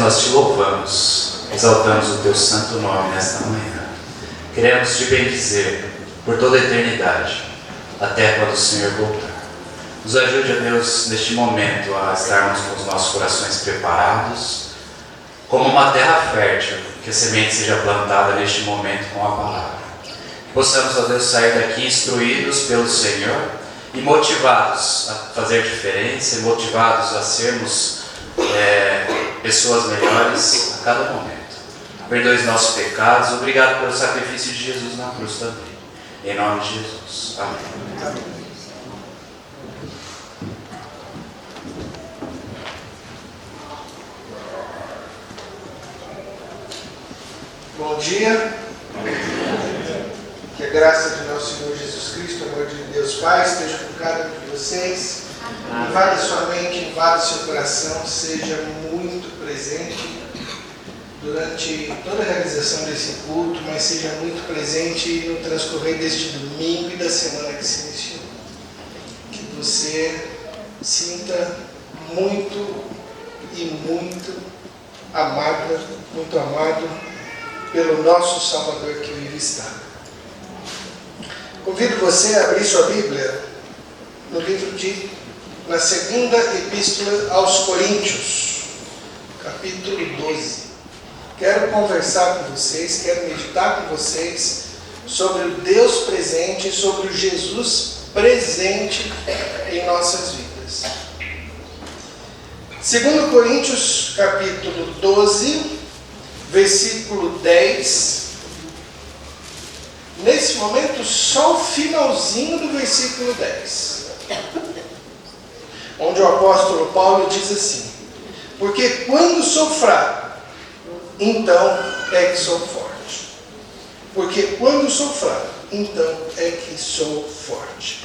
nós te louvamos, exaltamos o teu santo nome nesta manhã. Queremos te bendizer por toda a eternidade, até quando o Senhor voltar. Nos ajude, a Deus, neste momento, a estarmos com os nossos corações preparados, como uma terra fértil, que a semente seja plantada neste momento com a palavra. Que possamos, ó Deus, sair daqui instruídos pelo Senhor e motivados a fazer diferença, e motivados a sermos pessoas melhores a cada momento. Perdoe os nossos pecados. Obrigado pelo sacrifício de Jesus na cruz também. Em nome de Jesus. Amém. Amém. Bom dia. Que a graça de nosso Senhor Jesus Cristo, o amor de Deus Pai, esteja com cada um de vocês. Invada sua mente, invada seu coração, seja muito presente durante toda a realização desse culto, mas seja muito presente no transcorrer deste domingo e da semana que se iniciou. Que você sinta muito e muito amado pelo nosso Salvador que vive está. Convido você a abrir sua Bíblia no livro na segunda epístola aos Coríntios, capítulo 12. Quero conversar com vocês, quero meditar com vocês sobre o Deus presente, sobre o Jesus presente em nossas vidas. 2 Coríntios, capítulo 12, versículo 10. Nesse momento, só o finalzinho do versículo 10. Onde o apóstolo Paulo diz assim: porque quando sou fraco, então é que sou forte. Porque quando sou fraco, então é que sou forte.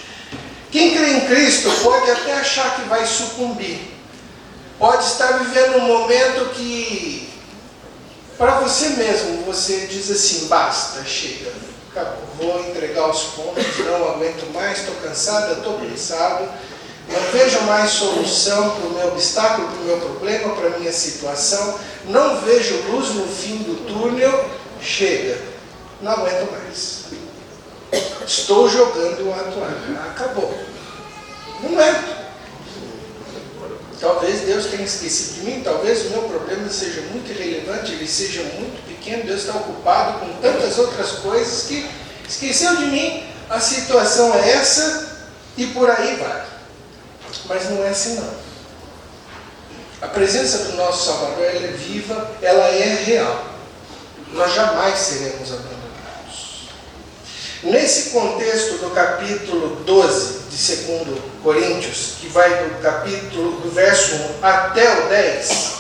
Quem crê em Cristo pode até achar que vai sucumbir. Pode estar vivendo um momento que, para você mesmo, você diz assim: basta, chega, acabou, vou entregar os pontos, não aguento mais, estou cansado, estou cansado. Não vejo mais solução para o meu obstáculo, para o meu problema, para a minha situação. Não vejo luz no fim do túnel. Chega, não aguento mais. Estou jogando a toalha. Acabou. Não aguento. Talvez Deus tenha esquecido de mim. Talvez o meu problema seja muito irrelevante, ele seja muito pequeno. Deus está ocupado com tantas outras coisas que esqueceu de mim. A situação é essa e por aí vai. Mas não é assim não. A presença do nosso Salvador, ela é viva, ela é real. Nós jamais seremos abandonados. Nesse contexto do capítulo 12 de 2 Coríntios, que vai do verso 1 até o 10,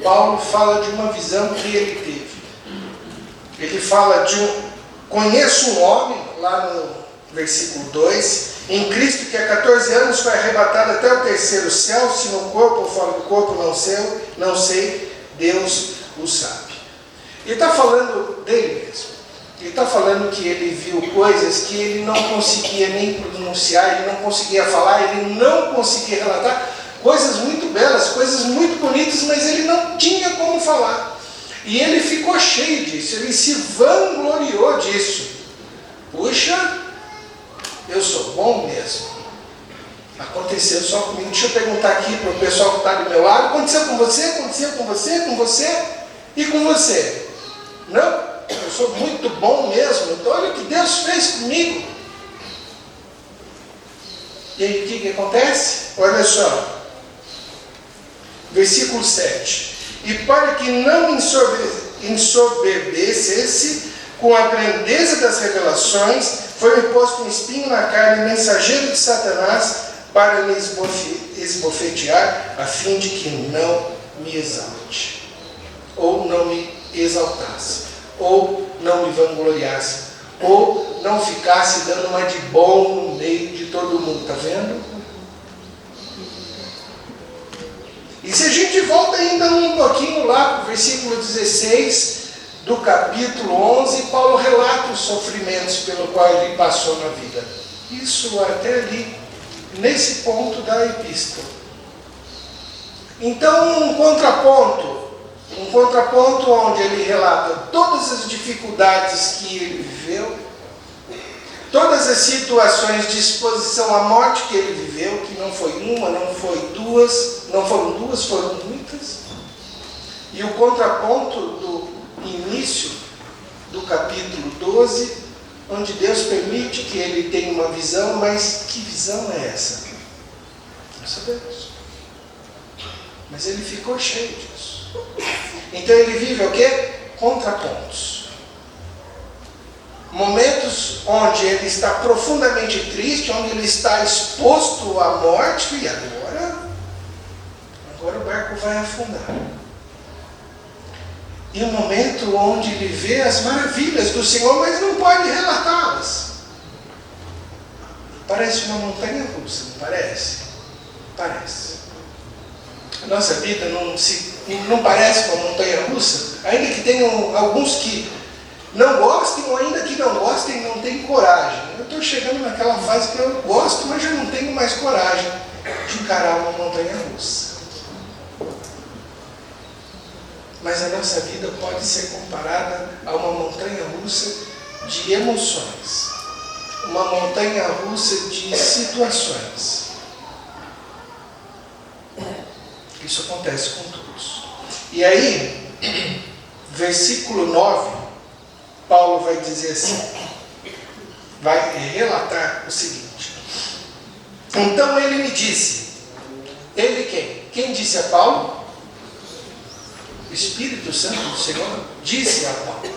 Paulo fala de uma visão que ele teve. Ele fala conheço um homem, lá no versículo 2, em Cristo, que há 14 anos foi arrebatado até o terceiro céu, se no corpo ou fora do corpo não sei, Deus o sabe. Ele está falando dele mesmo. Ele está falando que ele viu coisas que ele não conseguia nem pronunciar, ele não conseguia falar, ele não conseguia relatar, coisas muito belas, coisas muito bonitas, mas ele não tinha como falar. E ele ficou cheio disso, ele se vangloriou disso. Puxa, eu sou bom mesmo. Aconteceu só comigo. Deixa eu perguntar aqui para o pessoal que está do meu lado. Aconteceu com você? Aconteceu com você? Com você? E com você? Não? Eu sou muito bom mesmo. Então olha o que Deus fez comigo. E aí o que acontece? Olha só. Versículo 7. E para que não ensoberbecesse com a grandeza das revelações, foi-me posto um espinho na carne, mensageiro de Satanás, para me esbofetear, a fim de que não me exalte, ou não me exaltasse, ou não me vangloriasse, ou não ficasse dando uma de bom no meio de todo mundo. Está vendo? E se a gente volta ainda um pouquinho lá para o versículo 16 do capítulo 11, Paulo relata os sofrimentos pelo qual ele passou na vida. Isso até ali, nesse ponto da epístola. Então, um contraponto Um contraponto onde ele relata todas as dificuldades que ele viveu, todas as situações de exposição à morte que ele viveu, que não foi uma, não foi duas, não foram duas, foram muitas. E o contraponto do início do capítulo 12, onde Deus permite que ele tenha uma visão, mas que visão é essa? Não sabemos. Mas ele ficou cheio disso. Então ele vive o quê? Contrapontos. Momentos onde ele está profundamente triste, onde ele está exposto à morte, e agora o barco vai afundar. E um momento onde ele vê as maravilhas do Senhor, mas não pode relatá-las. Parece uma montanha russa, não parece? Parece. A nossa vida não parece uma montanha russa, ainda que tenham alguns que não gostem, ou ainda que não gostem, não têm coragem. Eu estou chegando naquela fase que eu gosto, mas já não tenho mais coragem de encarar uma montanha russa. Mas a nossa vida pode ser comparada a uma montanha russa de emoções, uma montanha russa de situações. Isso acontece com todos. E aí, versículo 9, Paulo vai dizer assim, vai relatar o seguinte: então ele me disse, ele quem? Quem disse a Paulo? O Espírito Santo do Senhor disse a Paulo.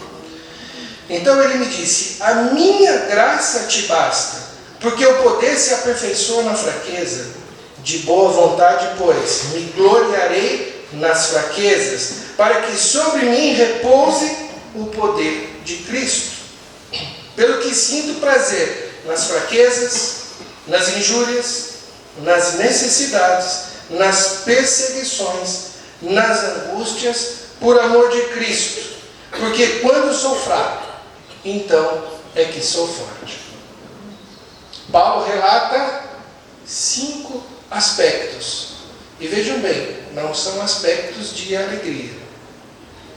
Então ele me disse, a minha graça te basta, porque o poder se aperfeiçoa na fraqueza. De boa vontade, pois, me gloriarei nas fraquezas, para que sobre mim repouse o poder de Cristo. Pelo que sinto prazer nas fraquezas, nas injúrias, nas necessidades, nas perseguições, nas angústias, por amor de Cristo. Porque quando sou fraco, então é que sou forte. Paulo relata 5 aspectos. E vejam bem, não são aspectos de alegria.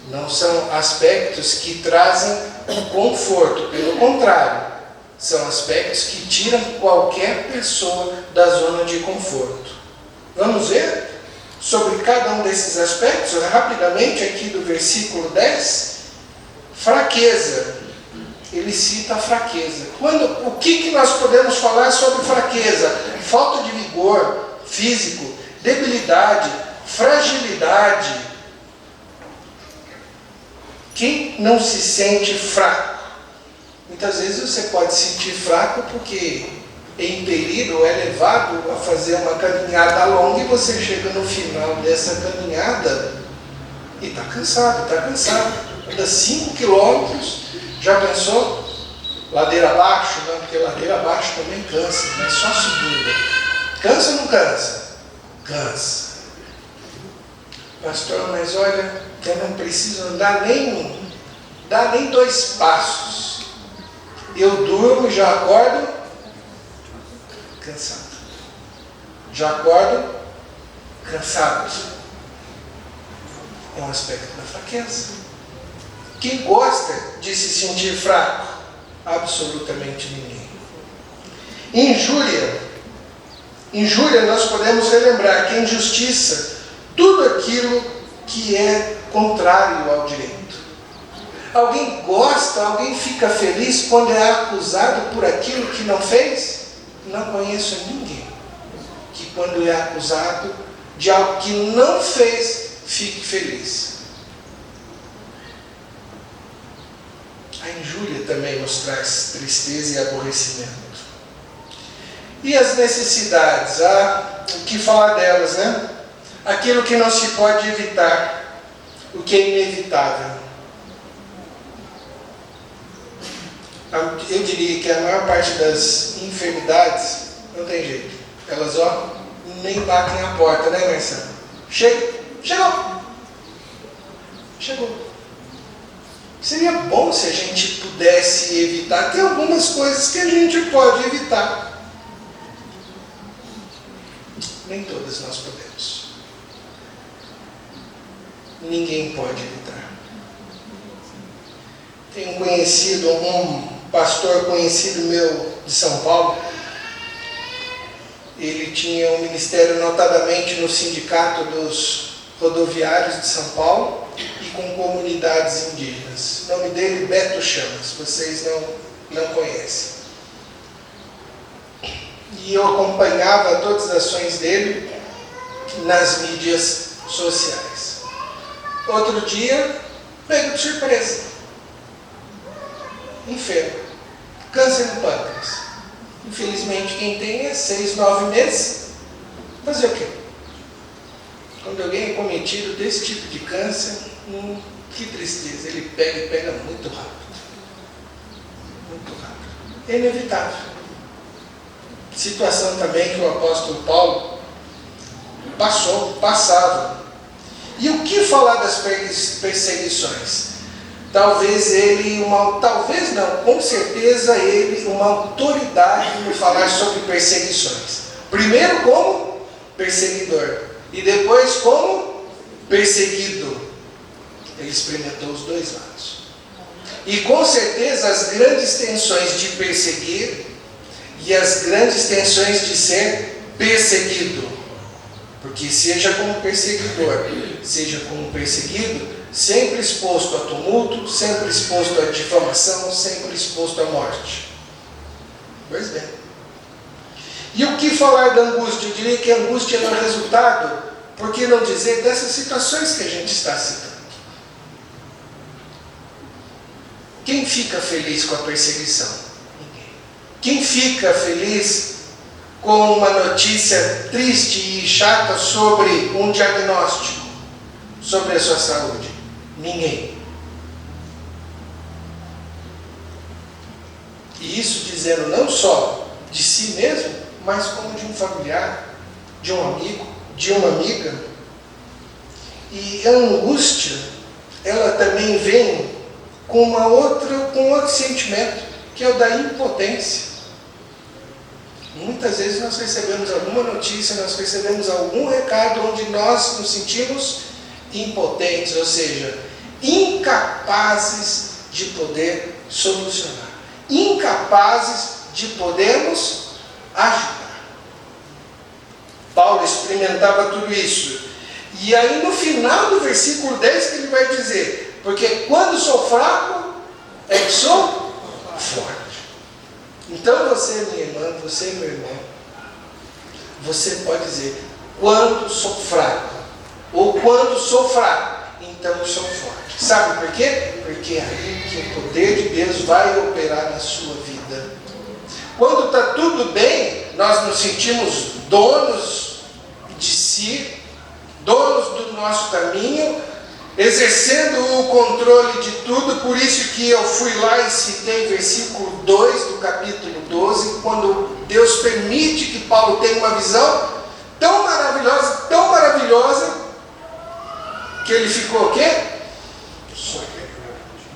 Não são aspectos que trazem um conforto. Pelo contrário, são aspectos que tiram qualquer pessoa da zona de conforto. Vamos ver sobre cada um desses aspectos, rapidamente, aqui do versículo 10. Fraqueza. Ele cita a fraqueza. O que nós podemos falar sobre fraqueza? Falta de vigor físico, debilidade, fragilidade. Quem não se sente fraco? Muitas vezes você pode se sentir fraco porque é impelido ou é levado a fazer uma caminhada longa e você chega no final dessa caminhada e está cansado. Anda 5 quilômetros, já pensou? Ladeira abaixo? Não, porque ladeira abaixo também cansa, mas só subindo. Cansa ou não cansa? Cansa. Pastor, mas olha, eu não preciso andar dar nem 2 passos. Eu durmo e já acordo cansado. Já acordo cansado. É um aspecto da fraqueza. Quem gosta de se sentir fraco? Absolutamente ninguém. Injúria nós podemos relembrar que a injustiça, tudo aquilo que é contrário ao direito. Alguém gosta, alguém fica feliz quando é acusado por aquilo que não fez? Não conheço ninguém que quando é acusado de algo que não fez, fique feliz. A injúria também nos traz tristeza e aborrecimento. E as necessidades? O que falar delas, né? Aquilo que não se pode evitar, o que é inevitável. Eu diria que a maior parte das enfermidades não tem jeito. Elas, nem batem a porta, né, Marcelo? Chegou. Seria bom se a gente pudesse evitar. Tem algumas coisas que a gente pode evitar. Nem todas nós podemos. ninguém pode evitar. Tem um pastor conhecido meu de São Paulo. Ele tinha um ministério notadamente no sindicato dos rodoviários de São Paulo e com comunidades indígenas. O nome dele é Beto Chamas, vocês não conhecem. E eu acompanhava todas as ações dele nas mídias sociais. Outro dia, pego de surpresa. Enfermo. Câncer no pâncreas. Infelizmente, quem tem é 6, 9 meses. Fazer o quê? Quando alguém é cometido desse tipo de câncer, que tristeza. Ele pega muito rápido. Muito rápido. É inevitável. Situação também que o apóstolo Paulo passava. E o que falar das perseguições? Com certeza ele, uma autoridade no falar sobre perseguições. Primeiro como perseguidor e depois como perseguido. Ele experimentou os dois lados. E com certeza as grandes tensões de perseguir e as grandes tensões de ser perseguido. Porque seja como perseguidor, seja como perseguido, sempre exposto a tumulto, sempre exposto a difamação, sempre exposto à morte. Pois bem. E o que falar da angústia? Eu diria que a angústia é o resultado, por que não dizer, dessas situações que a gente está citando. Quem fica feliz com a perseguição? Ninguém. Quem fica feliz com uma notícia triste e chata sobre um diagnóstico, sobre a sua saúde? Ninguém. E isso dizendo não só de si mesmo, mas como de um familiar, de um amigo, de uma amiga. E a angústia, ela também vem com outro sentimento, que é o da impotência. Muitas vezes nós recebemos alguma notícia, nós recebemos algum recado onde nós nos sentimos impotentes, ou seja, incapazes de poder solucionar, incapazes de podermos ajudar. Paulo experimentava tudo isso. E aí no final do versículo 10 que ele vai dizer, porque quando sou fraco, é que sou forte. Então você, minha irmã, você, meu irmão, você pode dizer, quando sou fraco, ou quando sou fraco, então eu sou forte. Sabe por quê? Porque é aí que o poder de Deus vai operar na sua vida. Quando está tudo bem, nós nos sentimos donos de si, donos do nosso caminho, exercendo o controle de tudo. Por isso que eu fui lá e citei versículo 2 do capítulo 12, quando Deus permite que Paulo tenha uma visão tão maravilhosa, que ele ficou o quê?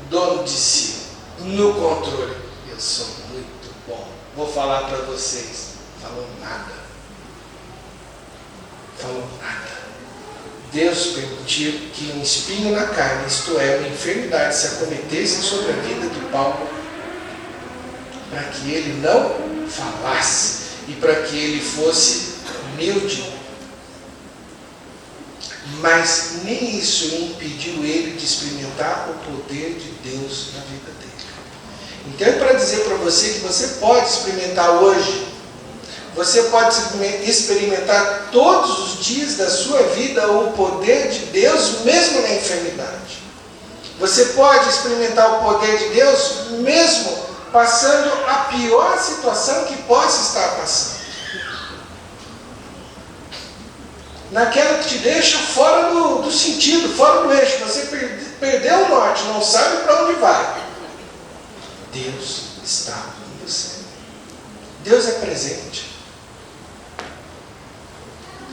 Dono de si, no controle. Eu sou muito bom. Vou falar para vocês. Falou nada. Deus permitiu que um espinho na carne, isto é, uma enfermidade, se acometesse sobre a vida de Paulo, para que ele não falasse e para que ele fosse humilde. Mas nem isso impediu ele de experimentar o poder de Deus na vida dele. Então é para dizer para você que você pode experimentar hoje, você pode experimentar todos os dias da sua vida o poder de Deus, mesmo na enfermidade. Você pode experimentar o poder de Deus, mesmo passando a pior situação que possa estar passando. Naquela que te deixa fora do sentido, fora do eixo. Você perdeu o norte, não sabe para onde vai. Deus está com você. Deus é presente.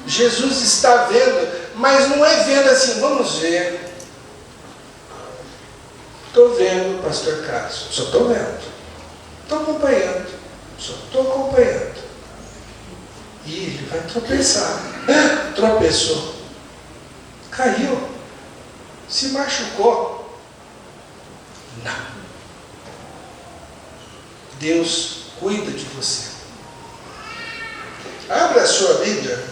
Jesus está vendo, mas não é vendo assim, vamos ver. Estou vendo, pastor Carlos, só estou vendo. Estou acompanhando, só estou acompanhando. E ele vai tropeçar. Tropeçou. Caiu. Se machucou? Não. Deus cuida de você. Abra a sua Bíblia,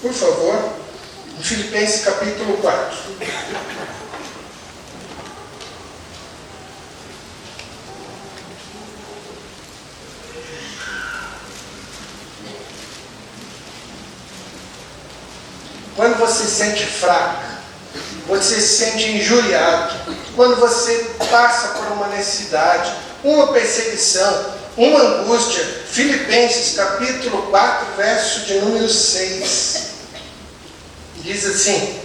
por favor, em Filipenses capítulo 4. Quando você se sente fraco, você se sente injuriado, quando você passa por uma necessidade, uma perseguição, uma angústia, Filipenses capítulo 4, verso de número 6, diz assim: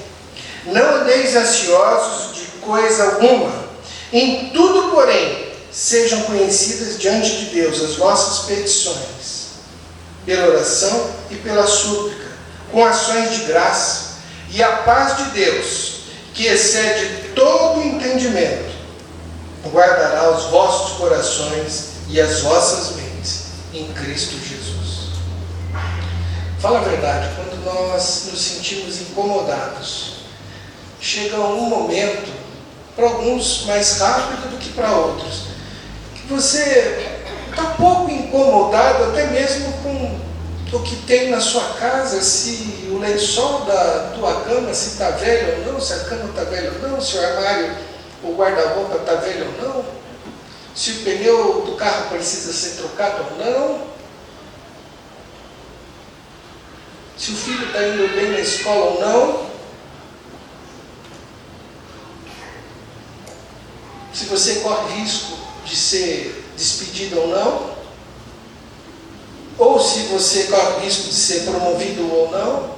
não andeis ansiosos de coisa alguma, em tudo, porém, sejam conhecidas diante de Deus as vossas petições, pela oração e pela súplica, com ações de graça, e a paz de Deus, que excede todo entendimento, guardará os vossos corações e as vossas mentes em Cristo Jesus. Fala a verdade, quando nós nos sentimos incomodados, chega um momento, para alguns mais rápido do que para outros, que você está pouco incomodado até mesmo com o que tem na sua casa, se o lençol da tua cama se está velho ou não, se a cama está velha ou não, se o armário, o guarda-roupa está velho ou não, se o pneu do carro precisa ser trocado ou não, se o filho está indo bem na escola ou não, se você corre risco de ser despedido ou não, ou se você corre o risco de ser promovido ou não,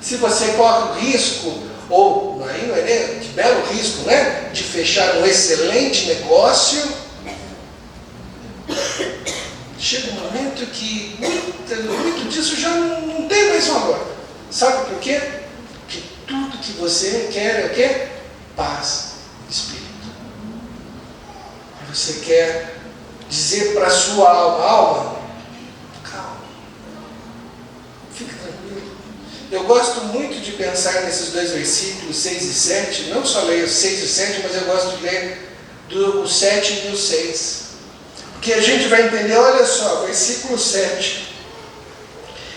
se você corre o risco, ou aí não é nem de belo risco, né? De fechar um excelente negócio, chega um momento que muito disso já não tem mais valor. Sabe por quê? Porque tudo que você quer é o quê? Paz de espírito. Você quer dizer para a sua alma, fique tranquilo. Eu gosto muito de pensar nesses dois versículos, 6 e 7. Não só leio 6 e 7, mas eu gosto de ler o 7 e o 6. Porque a gente vai entender, olha só, versículo 7.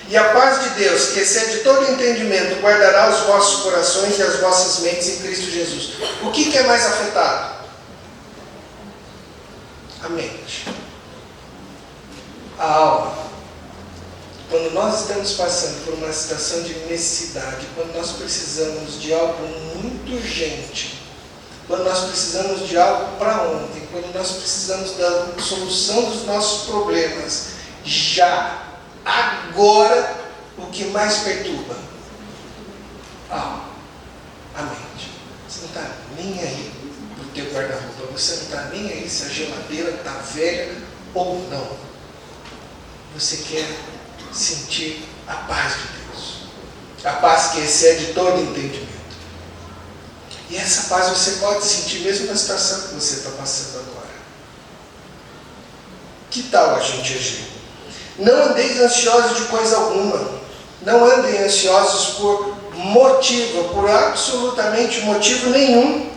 E a paz de Deus, que excede todo entendimento, guardará os vossos corações e as vossas mentes em Cristo Jesus. O que é mais afetado? A mente. A alma. Quando nós estamos passando por uma situação de necessidade, quando nós precisamos de algo muito urgente, quando nós precisamos de algo para ontem, quando nós precisamos da solução dos nossos problemas, já, agora, o que mais perturba? A alma, a mente. Você não está nem aí para o teu guarda-roupa, você não está nem aí se a geladeira está velha ou não. Você quer sentir a paz de Deus, a paz que excede todo entendimento. E essa paz você pode sentir mesmo na situação que você está passando agora. Que tal a gente agir? Não andeis ansiosos de coisa alguma. Não andem ansiosos por motivo, por absolutamente motivo nenhum.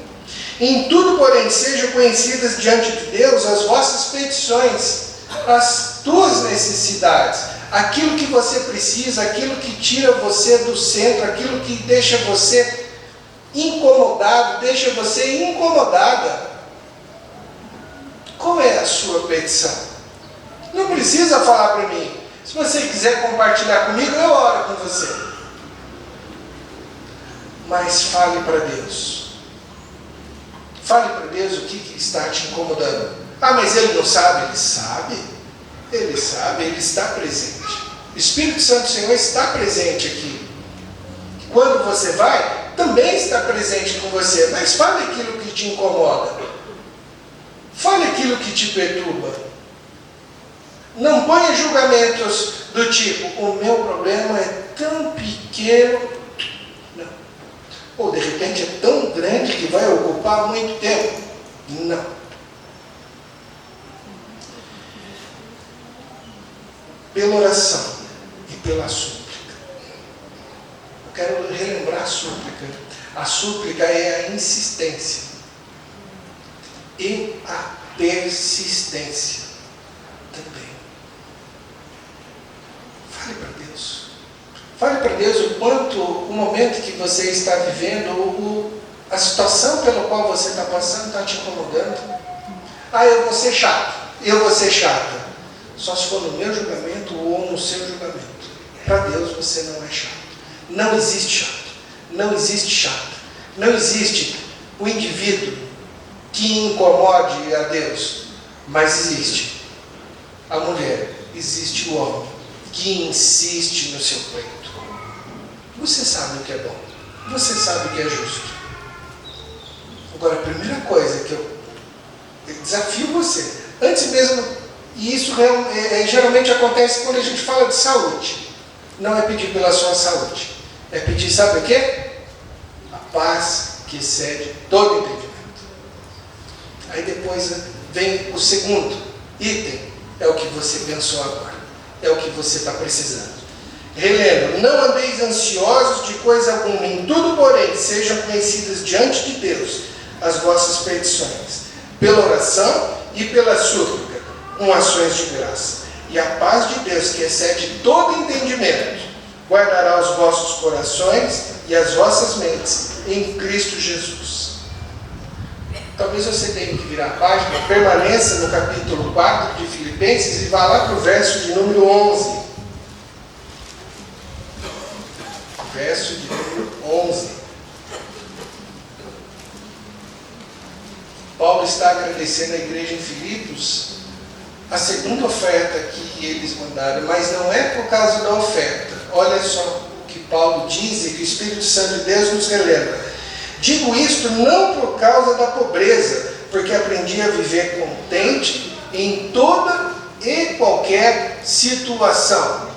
Em tudo, porém, sejam conhecidas diante de Deus as vossas petições, as tuas necessidades, aquilo que você precisa, aquilo que tira você do centro, aquilo que deixa você incomodado, deixa você incomodada. Qual é a sua petição? Não precisa falar para mim. Se você quiser compartilhar comigo, eu oro com você. Mas fale para Deus. Fale para Deus o que está te incomodando. Ah, mas Ele não sabe. Ele sabe. Ele sabe, Ele está presente. O Espírito Santo do Senhor está presente aqui. Quando você vai, também está presente com você. Mas fale aquilo que te incomoda. Fale aquilo que te perturba. Não ponha julgamentos do tipo, o meu problema é tão pequeno. Não. Ou de repente é tão grande que vai ocupar muito tempo. Não. Pela oração e pela súplica. Eu quero relembrar a súplica. A súplica é a insistência e a persistência também. Fale para Deus. Fale para Deus o quanto o momento que você está vivendo, a situação pela qual você está passando está te incomodando. Ah, eu vou ser chato, eu vou ser chata. Só se for no meu julgamento ou no seu julgamento. Para Deus você não é chato. Não existe chato. Não existe chato. Não existe o indivíduo que incomode a Deus. Mas existe a mulher, existe o homem que insiste no seu pleito. Você sabe o que é bom. Você sabe o que é justo. Agora, a primeira coisa que eu desafio você, antes mesmo, e isso geralmente acontece quando a gente fala de saúde. Não é pedir pela sua saúde. É pedir, sabe o quê? A paz que excede todo entendimento. Aí depois vem o segundo item. É o que você pensou agora. É o que você está precisando. Relendo, não andeis ansiosos de coisa alguma, em tudo, porém, sejam conhecidas diante de Deus as vossas petições, pela oração e pela súplica, com ações de graça. E a paz de Deus, que excede todo entendimento, guardará os vossos corações e as vossas mentes em Cristo Jesus. Talvez você tenha que virar a página, permaneça no capítulo 4 de Filipenses e vá lá para o verso de número 11. Verso de número 11. Paulo está agradecendo à igreja em Filipos a segunda oferta que eles mandaram, mas não é por causa da oferta. Olha só o que Paulo diz e que o Espírito Santo de Deus nos relembra. Digo isto não por causa da pobreza, porque aprendi a viver contente em toda e qualquer situação.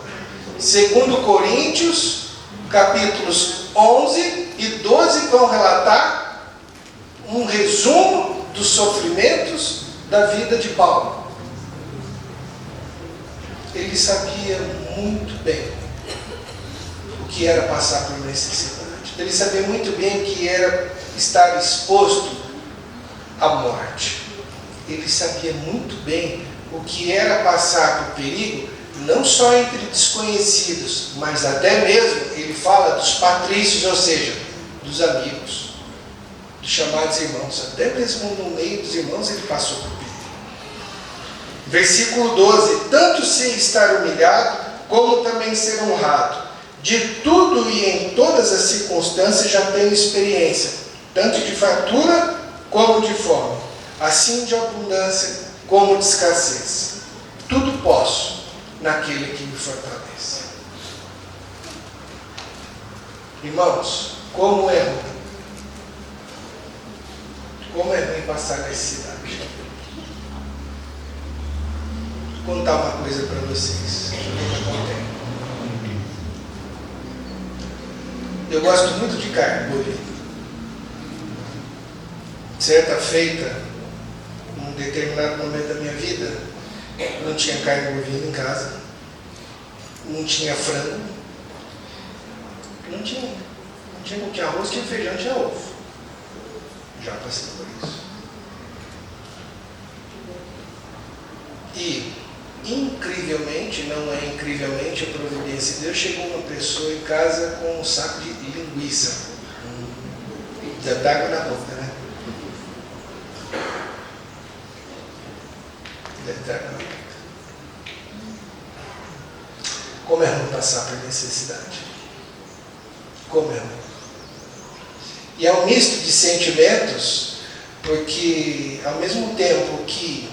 Segundo Coríntios, capítulos 11 e 12 vão relatar um resumo dos sofrimentos da vida de Paulo. Ele sabia muito bem o que era passar por necessidade. Ele sabia muito bem o que era estar exposto à morte. Ele sabia muito bem o que era passar por perigo, não só entre desconhecidos, mas até mesmo, ele fala dos patrícios, ou seja, dos amigos, dos chamados irmãos. Até mesmo no meio dos irmãos ele passou por perigo. Versículo 12: tanto sei estar humilhado, como também ser honrado. De tudo e em todas as circunstâncias já tenho experiência, tanto de fartura como de fome, assim de abundância como de escassez. Tudo posso naquele que me fortalece. Irmãos, como é ruim. Como é ruim passar necessidade. Vou contar uma coisa para vocês. Eu contei. Eu gosto muito de carne bovina. Certa feita, num determinado momento da minha vida, não tinha carne bovina em casa, não tinha frango, não tinha arroz, tinha feijão, tinha ovo. Já passei por isso. E, incrivelmente, não é incrivelmente, a providência de Deus, chegou uma pessoa em casa com um saco de linguiça. Já dá água na boca, né? Como é ruim passar por necessidade. Como é ruim. E é um misto de sentimentos, porque ao mesmo tempo que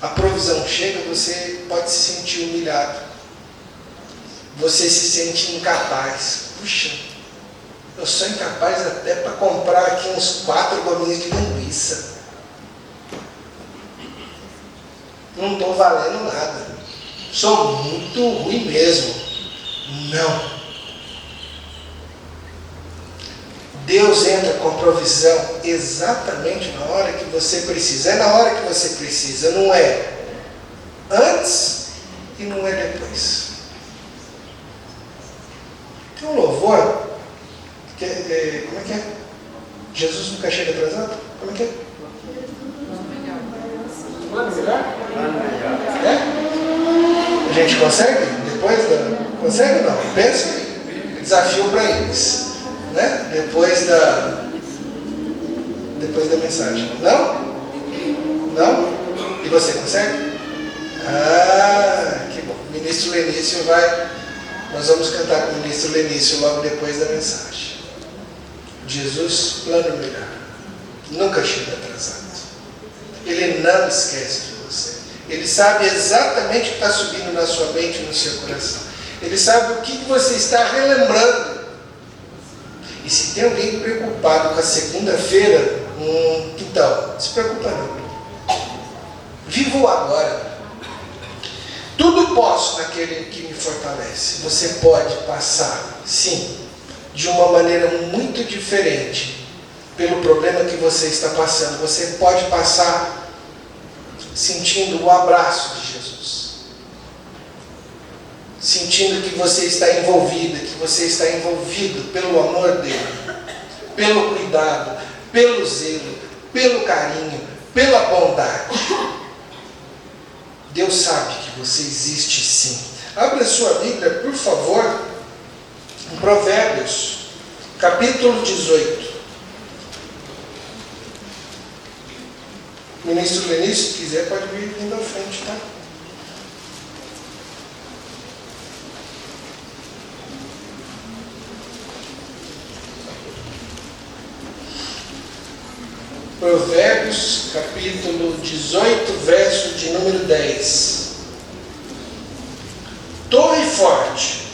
a provisão chega, você pode se sentir humilhado. Você se sente incapaz. Puxa, eu sou incapaz até para comprar aqui uns 4 gominhos de linguiça. Não estou valendo nada. Sou muito ruim mesmo. Não. Deus entra com provisão exatamente na hora que você precisa. É na hora que você precisa, não é antes e não é depois. Tem um louvor, que como é que é? Jesus nunca chega atrasado? Como é que é? Plano melhor? É? A gente consegue? Consegue ou não? Pensa aí. Desafio para eles. Né? Depois da mensagem. Não? Não? E você consegue? Ah, que bom. O ministro Lenício nós vamos cantar com o ministro Lenício logo depois da mensagem. Jesus, plano melhor. Nunca chega atrasado. Ele não esquece de você. Ele sabe exatamente o que está subindo na sua mente e no seu coração. Ele sabe o que você está relembrando. E se tem alguém preocupado com a segunda-feira, então, não se preocupa não. Viva o agora. Tudo posso naquele que me fortalece. Você pode passar, sim, de uma maneira muito diferente pelo problema que você está passando. Você pode passar sentindo o abraço de Jesus. Sentindo que você está envolvida, que você está envolvido pelo amor dele, pelo cuidado, pelo zelo, pelo carinho, pela bondade. Deus sabe que você existe sim. Abra sua Bíblia, por favor, em Provérbios, capítulo 18. O ministro Lenício, se quiser, pode vir vindo à frente, tá? Provérbios, capítulo 18, verso de número 10. Torre forte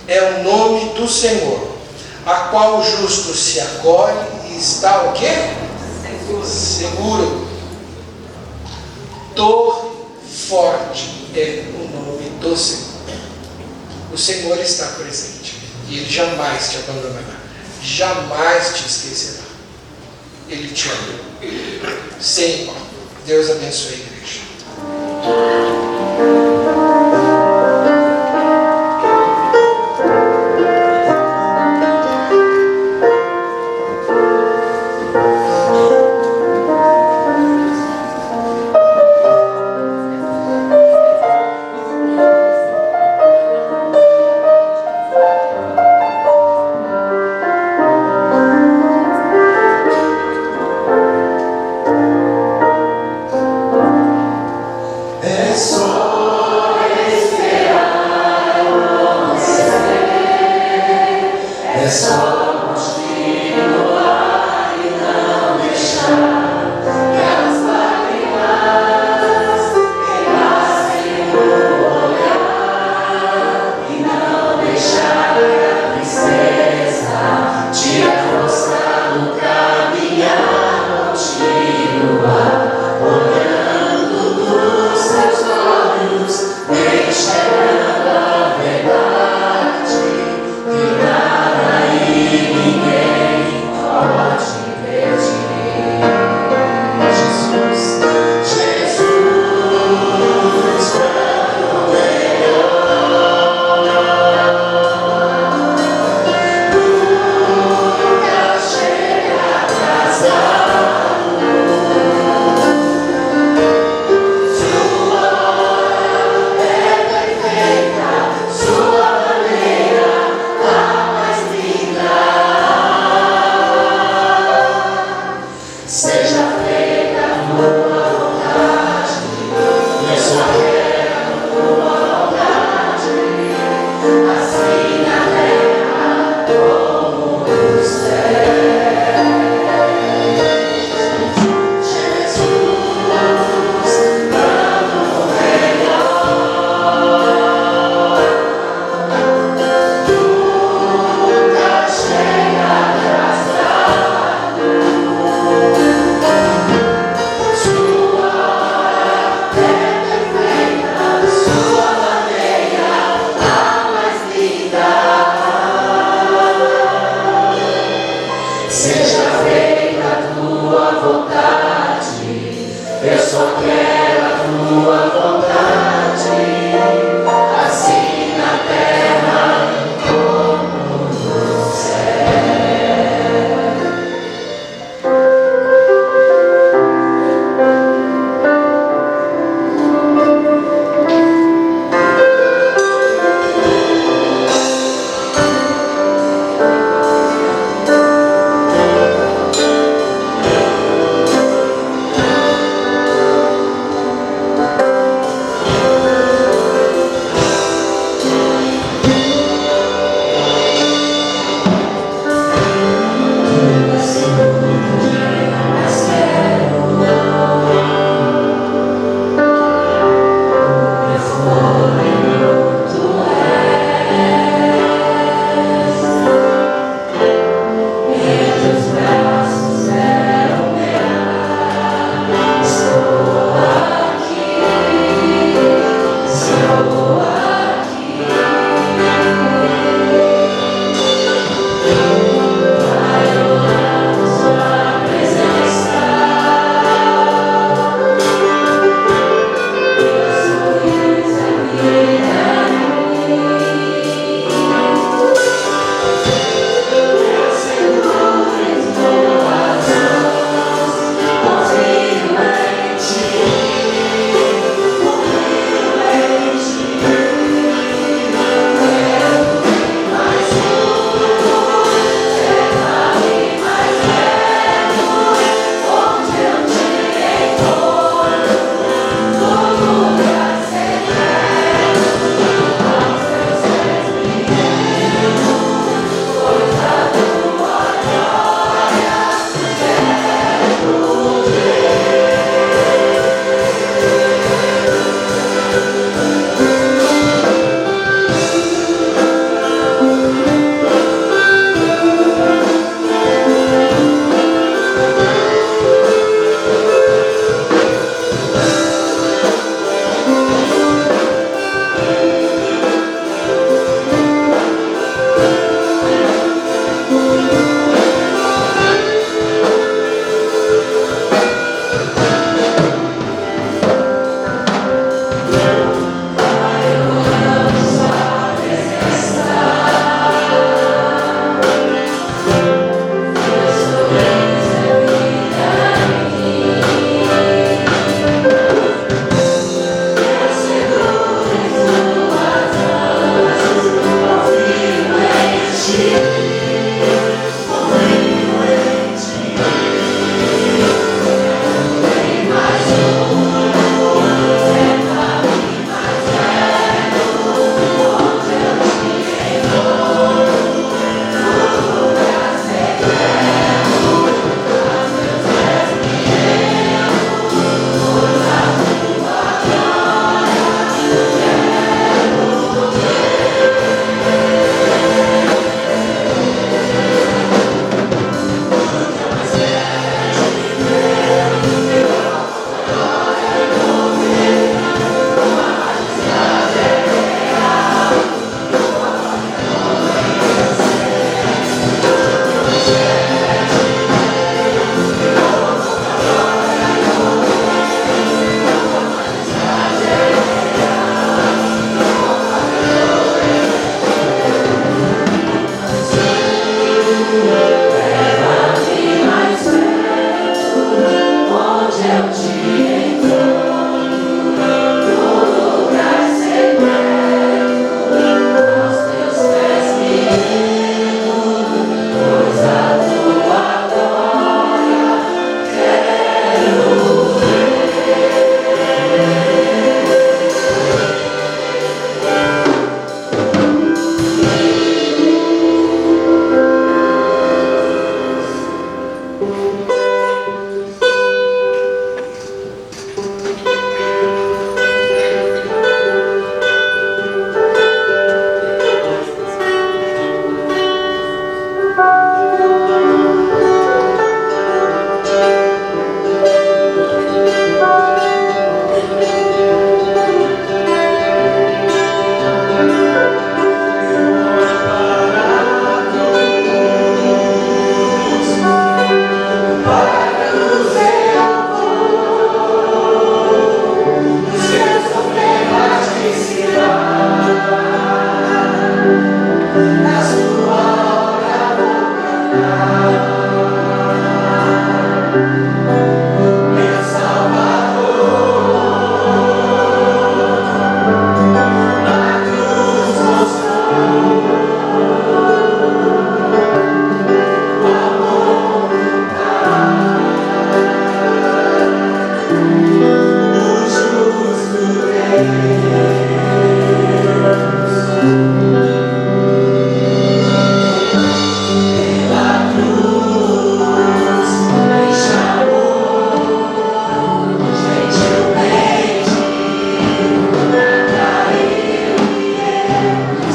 é o nome do Senhor, a qual o justo se acolhe e está o quê? Seguro. Torre forte é o nome do Senhor. O Senhor está presente e Ele jamais te abandonará, jamais te esquecerá. Ele te ama. Sem igual. Deus abençoe a igreja. És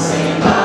Senhor.